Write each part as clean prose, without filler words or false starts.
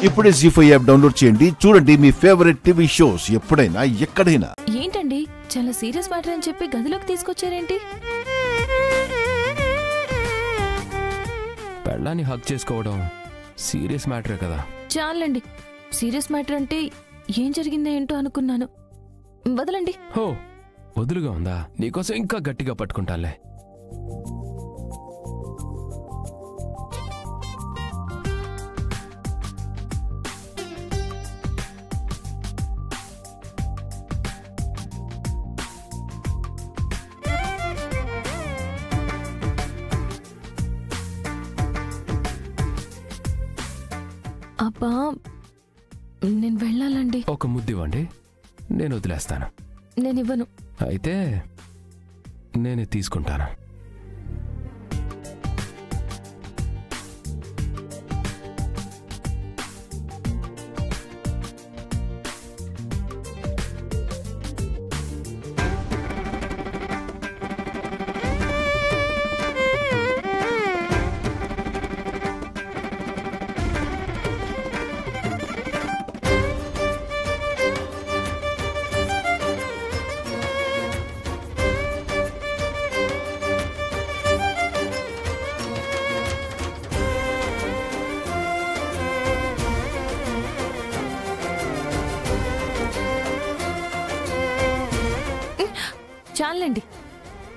ఇప్పుడే జీ5 app download చేయండి. చూడండి మీ ఫేవరెట్ టీవీ షోస్ ఎప్పుడైనా ఎక్కడైనా. ఏంటండి చాలా సీరియస్ మ్యాటర్ అని చెప్పి గదిలోకి తీసుకొచ్చారేంటి? పెళ్ళాన్ని హక్ చేసుకోవడం సీరియస్ మ్యాటరే కదా. చాలండి, సీరియస్ మ్యాటర్ అంటే ఏం జరిగిందో ఏంటో అనుకున్నాను. వదలండి. హో, వదులుగా ఉందా? నీకోసం ఇంకా గట్టిగా పట్టుకుంటానులే. అబ్బా, నేను వెళ్ళాలండి. ఒక ముద్దివ్వండి, నేను వదిలేస్తాను. నేనివ్వను. అయితే నేనే తీసుకుంటాను. చాలండి,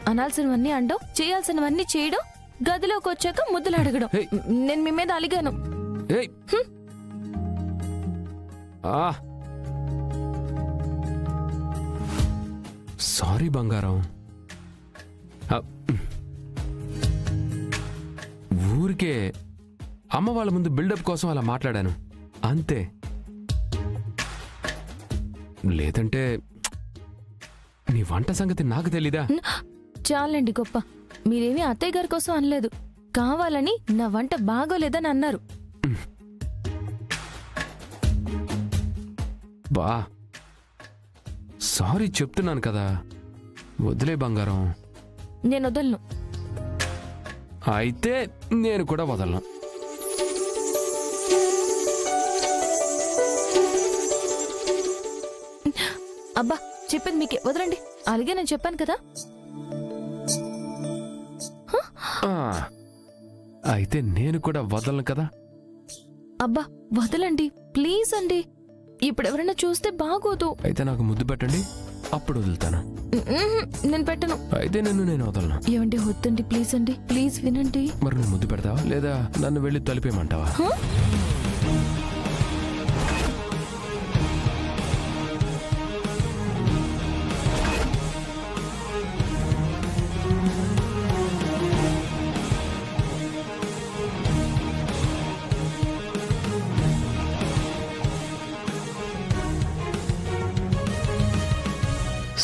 అనాల్సినవన్నీ అండం, చేయాల్సినవన్నీ చేయడం, గదిలోకి వచ్చాక ముద్దులు అడగడం. నేను మీ మీద అలిగాను. సారీ బంగారం. ఊరికే అమ్మ వాళ్ళ ముందు బిల్డప్ కోసం అలా మాట్లాడాను అంతే. లేదంటే నీ వంట సంగతి నాకు తెలీదా? చాలండి గొప్ప. మీరేమీ అత్తయ్య గారి కోసం అనలేదు, కావాలని నా వంట బాగోలేదని అన్నారు. బా, సారీ చెప్తున్నాను కదా, వదిలే బంగారం. నేను వదలను. అయితే నేను కూడా వదలను. అబ్బా, చెప్పింది మీకే, వదలండి. అలాగే నేను చెప్పాను కదా. అయితే నేను కూడా వదలను కదా. అబ్బా వదలండి ప్లీజ్ అండి, ఇప్పుడు ఎవరైనా చూస్తే బాగోదు. అయితే నాకు ముద్దు పెట్టండి, అప్పుడు వదులుతాను. నేను పెట్టను. అయితే నేను వదలను. ఏమండి వద్దండి ప్లీజ్ అండి, ప్లీజ్ వినండి. మరి నువ్వు ముద్దు పెడతావా లేదా నన్ను వెళ్ళి తలిపేయమంటావా?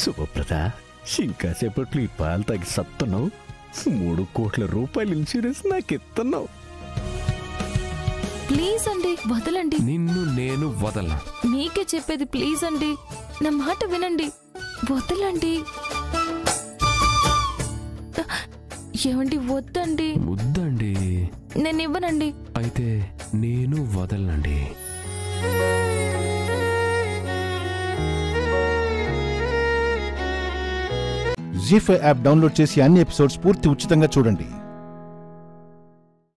శుభప్రద, ఇంకాసేపట్లో ఈ పాలు తాగి సత్తున్నావు. 3 కోట్ల రూపాయలు ఇన్సూరెన్స్ నాకు ఇస్తున్నావు. ప్లీజ్ అండి వదలండి. నిన్ను నేను వదలను. మీకే చెప్పేది, ప్లీజ్ అండి, నా మాట వినండి, వదలండి. ఏమండి వద్దండి. ముద్దండి. నేను ఇవ్వనండి. అయితే నేను వదలనండి. జీ5 యాప్ డౌన్లోడ్ చేసి అన్ని ఎపిసోడ్స్ పూర్తి ఉచితంగా చూడండి.